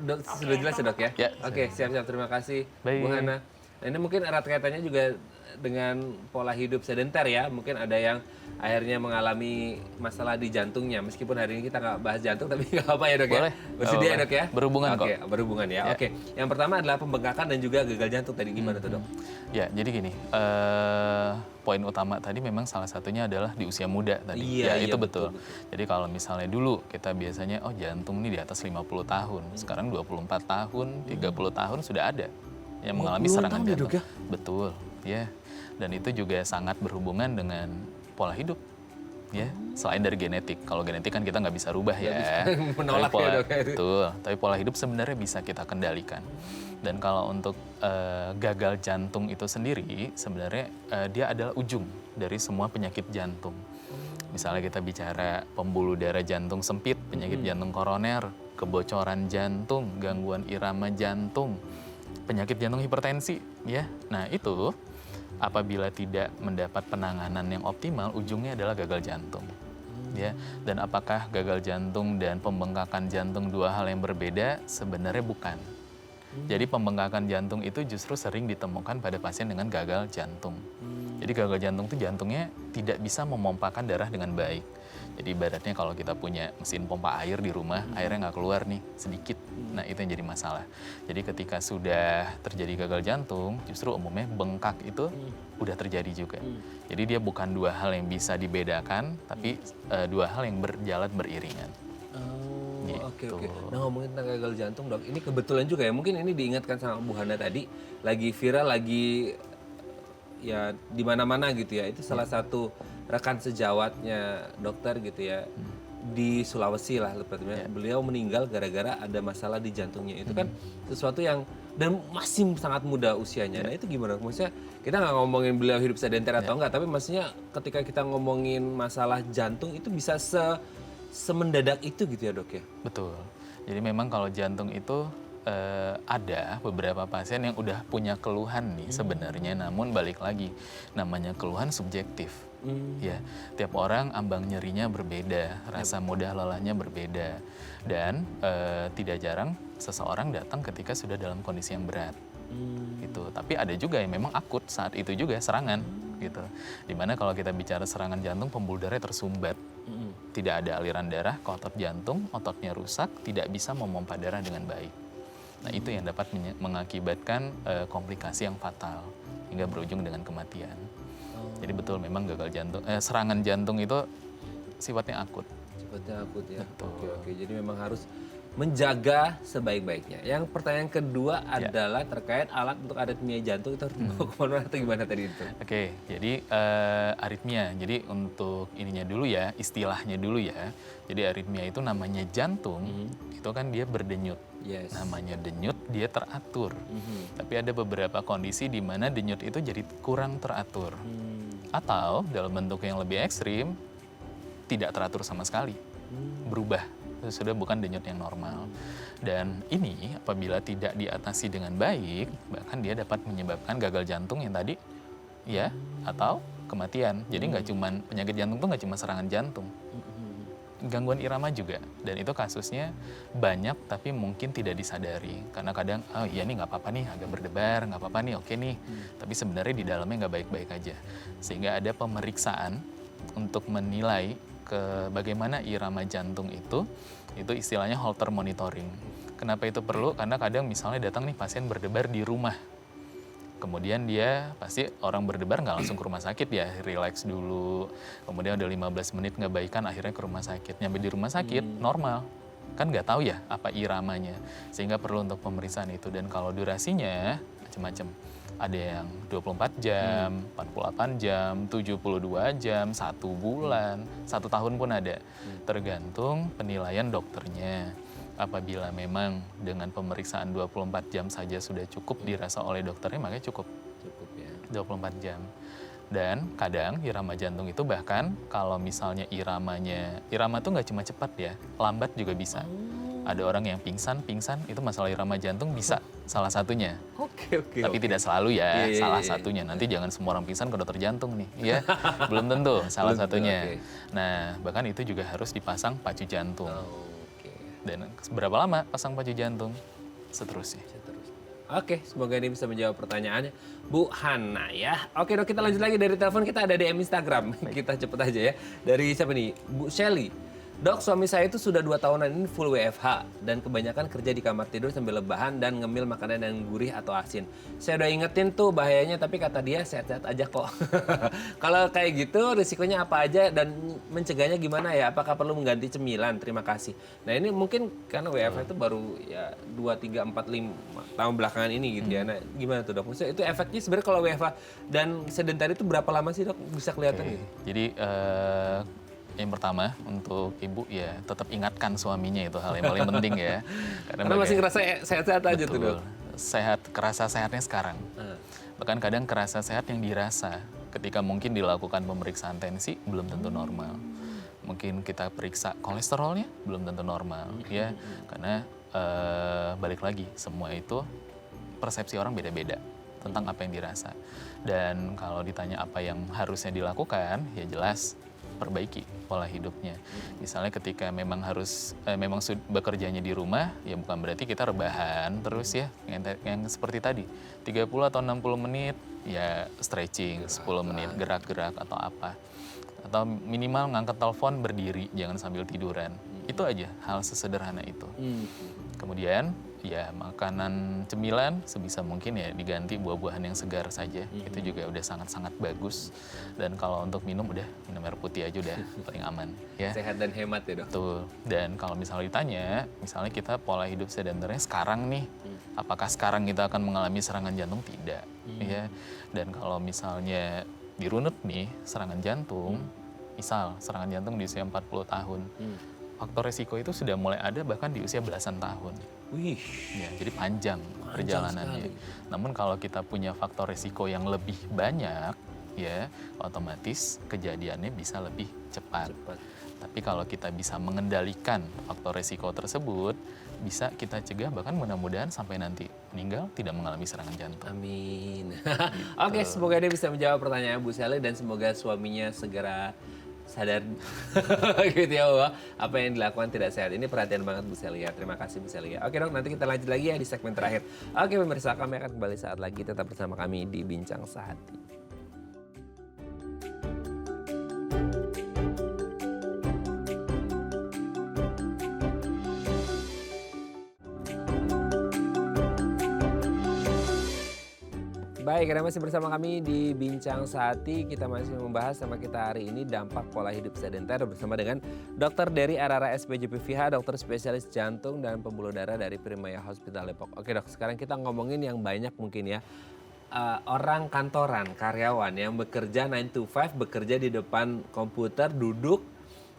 dok, sudah jelas ya dok ya? Ya. Oke, siap-siap, terima kasih Baik. Bu Hana. Nah, ini mungkin erat kaitannya juga dengan pola hidup sedenter ya. Mungkin ada yang akhirnya mengalami masalah di jantungnya. Meskipun hari ini kita nggak bahas jantung, tapi nggak apa ya dok ya? Boleh. Bersedia ya dok ya? Berhubungan kok. Oke, berhubungan ya. Ya. Oke, yang pertama adalah pembengkakan dan juga gagal jantung. Tadi gimana tuh dok? Ya, jadi gini, poin utama tadi memang salah satunya adalah di usia muda tadi. Iya, Ya, iya, itu betul, betul. Jadi kalau misalnya dulu kita biasanya, oh jantung ini di atas 50 tahun. Sekarang 24 tahun, 30 tahun sudah ada yang mengalami 50 serangan tahun ya, jantung. Dok, ya? Betul, ya. Dan itu juga sangat berhubungan dengan pola hidup. Ya, selain dari genetik. Kalau genetik kan kita nggak bisa rubah ya. menolak Tapi ya, Dok, ya. Betul, tapi pola hidup sebenarnya bisa kita kendalikan. Dan kalau untuk gagal jantung itu sendiri, sebenarnya dia adalah ujung dari semua penyakit jantung. Misalnya kita bicara pembuluh darah jantung sempit, penyakit jantung koroner, kebocoran jantung, gangguan irama jantung, penyakit jantung hipertensi, ya. Nah itu apabila tidak mendapat penanganan yang optimal, ujungnya adalah gagal jantung. Ya, dan apakah gagal jantung dan pembengkakan jantung dua hal yang berbeda? Sebenarnya bukan. Jadi pembengkakan jantung itu justru sering ditemukan pada pasien dengan gagal jantung. Jadi gagal jantung itu jantungnya tidak bisa memompakan darah dengan baik. Jadi ibaratnya kalau kita punya mesin pompa air di rumah, airnya nggak keluar nih, sedikit. Nah itu yang jadi masalah. Jadi ketika sudah terjadi gagal jantung, justru umumnya bengkak itu udah terjadi juga. Jadi dia bukan dua hal yang bisa dibedakan, tapi dua hal yang berjalan beriringan. Oke. Nah ngomongin tentang gagal jantung dok, ini kebetulan juga ya, mungkin ini diingatkan sama Bu Hana tadi, lagi viral, lagi ya di mana-mana gitu ya. Itu salah satu rekan sejawatnya dokter gitu ya. Di Sulawesi lah tepatnya. Beliau meninggal gara-gara ada masalah di jantungnya. Itu kan sesuatu yang dan masih sangat muda usianya. Nah itu gimana? Maksudnya kita nggak ngomongin beliau hidup sedenter atau enggak, tapi maksudnya ketika kita ngomongin masalah jantung itu bisa semendadak itu gitu ya dok ya? Betul. Jadi memang kalau jantung itu ada beberapa pasien yang udah punya keluhan nih sebenarnya, namun balik lagi namanya keluhan subjektif. Ya, tiap orang ambang nyerinya berbeda, rasa mudah lelahnya berbeda, dan tidak jarang seseorang datang ketika sudah dalam kondisi yang berat. Gitu. Tapi ada juga yang memang akut saat itu juga serangan gitu. Dimana kalau kita bicara serangan jantung, pembuluh darah tersumbat, tidak ada aliran darah ke otot jantung, ototnya rusak, tidak bisa memompa darah dengan baik. Nah itu yang dapat mengakibatkan komplikasi yang fatal hingga berujung dengan kematian. Jadi betul memang gagal jantung, serangan jantung itu sifatnya akut. Sifatnya akut ya. Betul. Oke. Jadi memang harus menjaga sebaik-baiknya. Yang pertanyaan kedua adalah terkait alat untuk aritmia jantung itu harus dibawa kemana atau gimana tadi itu? Oke, jadi aritmia. Jadi untuk ininya dulu ya, istilahnya dulu ya. Jadi aritmia itu namanya jantung, itu kan dia berdenyut. Yes. Namanya denyut, dia teratur. Tapi ada beberapa kondisi di mana denyut itu jadi kurang teratur. Atau dalam bentuk yang lebih ekstrim, tidak teratur sama sekali. Berubah, itu sudah bukan denyut yang normal. Dan ini apabila tidak diatasi dengan baik, bahkan dia dapat menyebabkan gagal jantung yang tadi, ya, atau kematian. Jadi nggak cuman penyakit jantung tuh nggak cuma serangan jantung, gangguan irama juga. Dan itu kasusnya banyak tapi mungkin tidak disadari. Karena kadang, oh iya nih nggak apa-apa nih, agak berdebar, nggak apa-apa nih, oke nih. Tapi sebenarnya di dalamnya nggak baik-baik aja. Sehingga ada pemeriksaan untuk menilai ke bagaimana irama jantung itu istilahnya Holter monitoring. Kenapa itu perlu? Karena kadang misalnya datang nih pasien berdebar di rumah. Kemudian dia pasti orang berdebar nggak langsung ke rumah sakit ya, relax dulu. Kemudian udah 15 menit nggak baikan, akhirnya ke rumah sakit. Nyampe di rumah sakit, normal. Kan nggak tahu ya apa iramanya. Sehingga perlu untuk pemeriksaan itu. Dan kalau durasinya macam-macam. Ada yang 24 jam, 48 jam, 72 jam, 1 bulan, 1 tahun pun ada. Tergantung penilaian dokternya. Apabila memang dengan pemeriksaan 24 jam saja sudah cukup dirasa oleh dokternya, makanya cukup. Cukup ya. 24 jam. Dan kadang irama jantung itu bahkan kalau misalnya irama tuh nggak cuma cepat ya, lambat juga bisa. Ada orang yang pingsan, itu masalah irama jantung bisa salah satunya. Oke. Tapi tidak selalu ya, Iya, salah iya. satunya. Nanti jangan semua orang pingsan ke dokter jantung nih, ya. Belum tentu salah Belum tentu, satunya. oke. Nah, bahkan itu juga harus dipasang pacu jantung. Oke. Dan berapa lama pasang pacu jantung? Seterusnya. Oke, semoga ini bisa menjawab pertanyaannya Bu Hana ya. Oke dok, kita lanjut lagi dari telepon, kita ada DM Instagram. Kita cepet aja ya. Dari siapa nih? Bu Shelly. Dok, suami saya itu sudah 2 tahunan ini full WFH dan kebanyakan kerja di kamar tidur sambil lebahan dan ngemil makanan yang gurih atau asin. Saya udah ingetin tuh bahayanya, tapi kata dia sehat-sehat aja kok. Kalau kayak gitu risikonya apa aja dan mencegahnya gimana ya? Apakah perlu mengganti cemilan? Terima kasih. Nah ini mungkin karena WFH itu baru ya 2, 3, 4, 5 tahun belakangan ini gitu ya. Nah gimana tuh dok? Maksudnya itu efeknya sebenarnya kalau WFH dan sedentari itu berapa lama sih dok bisa kelihatan gitu? Jadi yang pertama untuk ibu ya tetap ingatkan suaminya, itu hal yang paling penting ya. Karena masih ngerasa sehat-sehat aja tuh dok. Sehat, kerasa sehatnya sekarang. Bahkan kadang kerasa sehat yang dirasa ketika mungkin dilakukan pemeriksaan tensi belum tentu normal. Mungkin kita periksa kolesterolnya belum tentu normal ya. Karena balik lagi semua itu persepsi orang beda-beda tentang apa yang dirasa. Dan kalau ditanya apa yang harusnya dilakukan, ya jelas perbaiki pola hidupnya. Misalnya ketika memang bekerjanya di rumah, ya bukan berarti kita rebahan terus ya, yang seperti tadi, 30 atau 60 menit ya stretching, 10 menit gerak-gerak atau apa. Atau minimal ngangkat telepon berdiri, jangan sambil tiduran. Itu aja, hal sesederhana itu. Kemudian ya makanan cemilan sebisa mungkin ya diganti buah-buahan yang segar saja. Itu juga udah sangat-sangat bagus. Dan kalau untuk minum minum air putih aja udah paling aman ya. Sehat dan hemat ya dok. Betul. Dan kalau misalnya ditanya, misalnya kita pola hidup sedenternya sekarang nih Apakah sekarang kita akan mengalami serangan jantung? Tidak. Ya. Dan kalau misalnya dirunut nih serangan jantung, misal serangan jantung di usia 40 tahun, faktor resiko itu sudah mulai ada bahkan di usia belasan tahun. Wih, Ya, jadi panjang perjalanannya. Namun kalau kita punya faktor resiko yang lebih banyak, ya otomatis kejadiannya bisa lebih cepat. Tapi kalau kita bisa mengendalikan faktor resiko tersebut, bisa kita cegah bahkan mudah-mudahan sampai nanti meninggal tidak mengalami serangan jantung. amin. Oke, semoga dia bisa menjawab pertanyaan Bu Sally dan semoga suaminya segera sadar gitu ya bahwa apa yang dilakukan tidak sehat. Ini perhatian banget Bu Celia. Terima kasih Bu Celia. Oke dok, nanti kita lanjut lagi ya di segmen terakhir. Oke pemirsa, kami akan kembali saat lagi. Tetap bersama kami di Bincang Sehati. Baik, Anda masih bersama kami di Bincang Sehati. Kita masih membahas sama kita hari ini dampak pola hidup sedenter bersama dengan Dr. Dery Arara SPJPVH, dokter spesialis jantung dan pembuluh darah dari Primaya Hospital Depok. Oke dok, sekarang kita ngomongin yang banyak mungkin ya. Orang kantoran, karyawan yang bekerja 9 to 5, bekerja di depan komputer, duduk,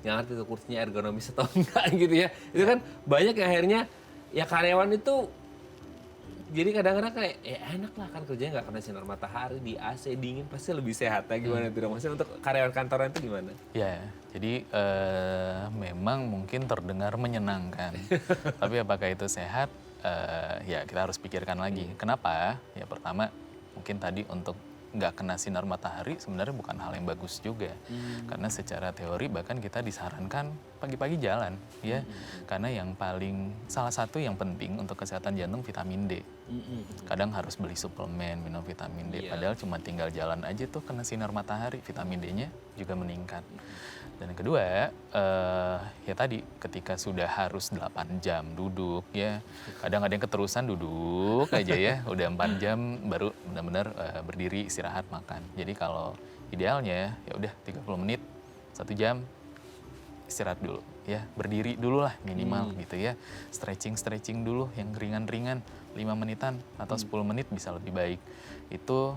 yang ngerti itu kursinya ergonomis atau enggak gitu ya. Itu kan banyak yang akhirnya ya karyawan itu jadi kadang-kadang kayak ya enak lah kan kerjanya nggak kena sinar matahari di AC dingin pasti lebih sehat ya gimana tuh? Maksudnya untuk karyawan kantoran itu gimana? Ya, jadi memang mungkin terdengar menyenangkan. Tapi apakah itu sehat? Ya kita harus pikirkan lagi. Kenapa? Ya pertama mungkin tadi untuk nggak kena sinar matahari sebenarnya bukan hal yang bagus juga. Karena secara teori bahkan kita disarankan pagi-pagi jalan ya. Karena yang salah satu yang penting untuk kesehatan jantung vitamin D. Kadang harus beli suplemen minum vitamin D. Padahal cuma tinggal jalan aja tuh kena sinar matahari, vitamin D-nya juga meningkat. Dan yang kedua, ya tadi ketika sudah harus 8 jam duduk ya, kadang ada yang keterusan duduk aja ya, udah 4 jam baru benar-benar berdiri istirahat makan. Jadi kalau idealnya ya udah 30 menit, 1 jam istirahat dulu ya, berdiri dulu lah minimal gitu ya. Stretching dulu yang ringan-ringan 5 menitan atau 10 menit bisa lebih baik. Itu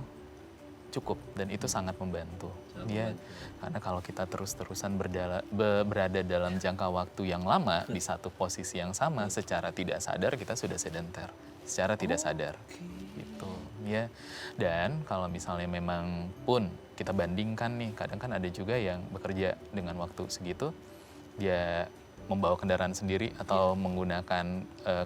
cukup dan itu sangat membantu ya. Karena kalau kita terus-terusan berada dalam jangka waktu yang lama di satu posisi yang sama, secara tidak sadar kita sudah sedenter secara tidak sadar gitu ya. Dan kalau misalnya memang pun kita bandingkan nih, kadang kan ada juga yang bekerja dengan waktu segitu dia membawa kendaraan sendiri atau menggunakan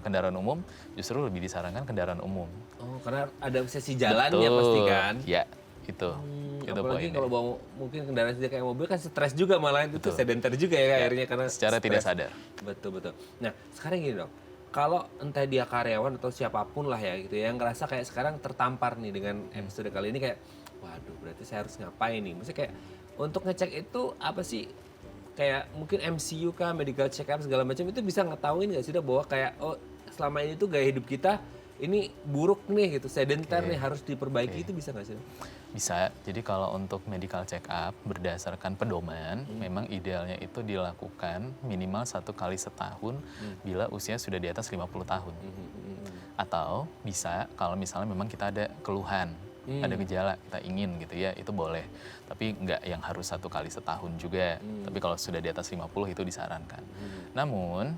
kendaraan umum, justru lebih disarankan kendaraan umum. Oh, karena ada sesi jalannya pasti kan? Ya. Itu apalagi kalau bawa mungkin kendaraan sendiri kayak mobil kan stres juga malah itu sedenter juga ya akhirnya karena secara tidak sadar. Betul. Nah sekarang gini dok, kalau entah dia karyawan atau siapapun lah ya gitu yang ngerasa kayak sekarang tertampar nih dengan episode kali ini kayak waduh berarti saya harus ngapain nih, maksudnya kayak untuk ngecek itu apa sih, kayak mungkin MCU kah, medical check up segala macam itu bisa ngetahuin nggak sih dok bahwa kayak oh selama ini tuh gaya hidup kita ini buruk nih gitu, sedenter nih harus diperbaiki, itu bisa nggak sih? Bisa. Jadi kalau untuk medical check up berdasarkan pedoman, memang idealnya itu dilakukan minimal 1 kali setahun bila usia sudah di atas 50 tahun. Atau bisa kalau misalnya memang kita ada keluhan, ada gejala kita ingin gitu ya, itu boleh. Tapi nggak yang harus 1 kali setahun juga. Tapi kalau sudah di atas 50 itu disarankan. Namun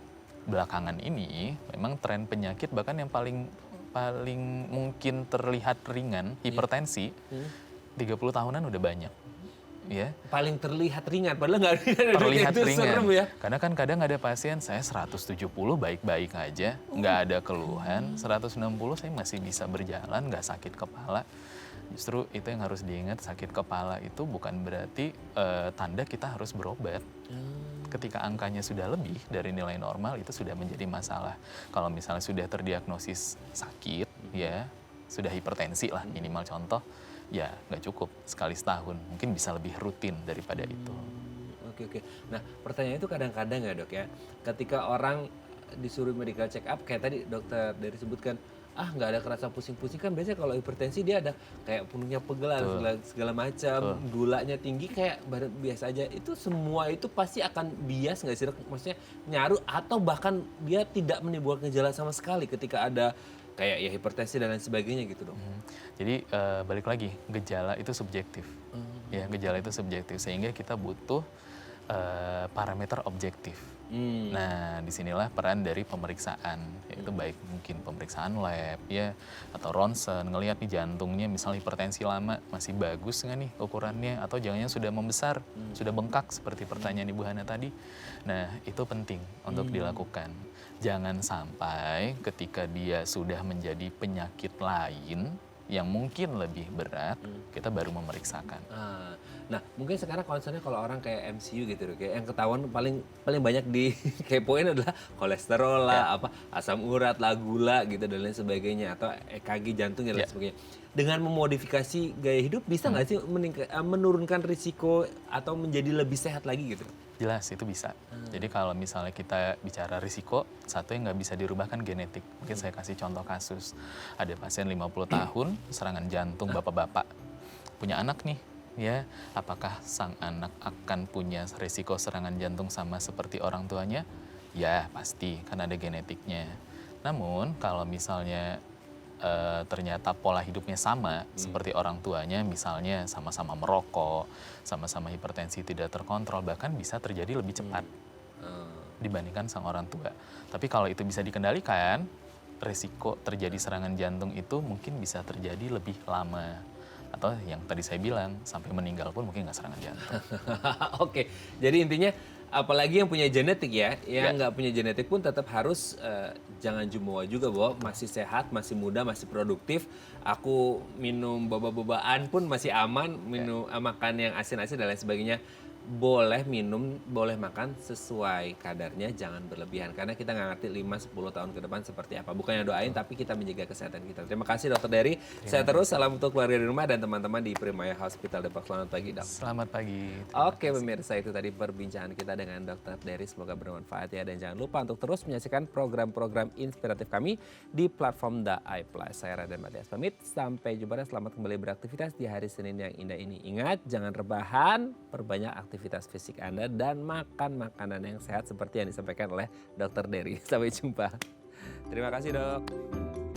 belakangan ini memang tren penyakit bahkan yang paling mungkin terlihat ringan, hipertensi, 30 tahunan udah banyak. Ya. Paling terlihat ringan, padahal nggak ringan. Terlihat itu ringan. Serem ya. Karena kan kadang ada pasien, saya 170 baik-baik aja, nggak ada keluhan, 160 saya masih bisa berjalan, nggak sakit kepala. Justru itu yang harus diingat, sakit kepala itu bukan berarti tanda kita harus berobat. Ketika angkanya sudah lebih dari nilai normal itu sudah menjadi masalah. Kalau misalnya sudah terdiagnosis sakit, ya sudah hipertensi lah minimal contoh, ya nggak cukup sekali setahun, mungkin bisa lebih rutin daripada itu. Oke. Nah pertanyaan itu kadang-kadang ya dok ya, ketika orang disuruh medical check up kayak tadi dokter dari sebutkan, nggak ada kerasa pusing-pusing, kan biasanya kalau hipertensi dia ada kayak punuknya pegel, segala macam, gulanya tinggi kayak badan biasa aja. Itu semua itu pasti akan bias nggak sih? Maksudnya nyaru atau bahkan dia tidak menimbulkan gejala sama sekali ketika ada kayak ya hipertensi dan lain sebagainya gitu dong. Jadi balik lagi, gejala itu subjektif. Ya, gejala itu subjektif sehingga kita butuh parameter objektif. Nah, disinilah peran dari pemeriksaan, yaitu baik mungkin pemeriksaan lab ya atau ronsen, ngelihat nih jantungnya misalnya hipertensi lama masih bagus nggak nih ukurannya, atau jangan-jangan sudah membesar, sudah bengkak seperti pertanyaan Ibu Hana tadi. Nah, itu penting untuk dilakukan. Jangan sampai ketika dia sudah menjadi penyakit lain yang mungkin lebih berat, kita baru memeriksakan. Nah, mungkin sekarang concernnya kalau orang kayak MCU gitu, kayak yang ketahuan paling banyak dikepoin adalah kolesterol lah, apa asam urat lah, gula gitu dan lain sebagainya, atau EKG jantung dan lain sebagainya. Dengan memodifikasi gaya hidup bisa nggak sih menurunkan risiko atau menjadi lebih sehat lagi gitu? Jelas itu bisa. Jadi kalau misalnya kita bicara risiko, satu yang nggak bisa dirubah kan genetik. Mungkin saya kasih contoh kasus. Ada pasien 50 tahun, serangan jantung bapak-bapak. Punya anak nih, ya. Apakah sang anak akan punya risiko serangan jantung sama seperti orang tuanya? Ya, pasti, kan ada genetiknya. Namun kalau misalnya ternyata pola hidupnya sama seperti orang tuanya, misalnya sama-sama merokok, sama-sama hipertensi tidak terkontrol, bahkan bisa terjadi lebih cepat dibandingkan sang orang tua. Tapi kalau itu bisa dikendalikan, risiko terjadi serangan jantung itu mungkin bisa terjadi lebih lama. Atau yang tadi saya bilang, sampai meninggal pun mungkin nggak serangan jantung. Oke, jadi intinya apalagi yang punya genetik ya, yang nggak punya genetik pun tetap harus jangan jumawa juga bahwa masih sehat, masih muda, masih produktif. Aku minum boba-bobaan pun masih aman, minum makan yang asin-asin dan lain sebagainya. Boleh minum, boleh makan sesuai kadarnya, jangan berlebihan. Karena kita nggak ngerti 5-10 tahun ke depan seperti apa. Bukannya doain, tapi kita menjaga kesehatan kita. Terima kasih Dokter Dery. Saya terus, salam untuk keluarga di rumah dan teman-teman di Primaya Hospital Depok. Selamat pagi, Dok. Selamat pagi. Oke pemirsa, itu tadi perbincangan kita dengan Dokter Dery. Semoga bermanfaat ya. Dan jangan lupa untuk terus menyaksikan program-program inspiratif kami di platform The iPlus. Saya Raden Matias pamit. Sampai jumpa dan selamat kembali beraktivitas di hari Senin yang indah ini. Ingat, jangan rebahan, perbanyak aktivitas fisik Anda dan makan makanan yang sehat seperti yang disampaikan oleh Dokter Dery. Sampai jumpa. Terima kasih, Dok.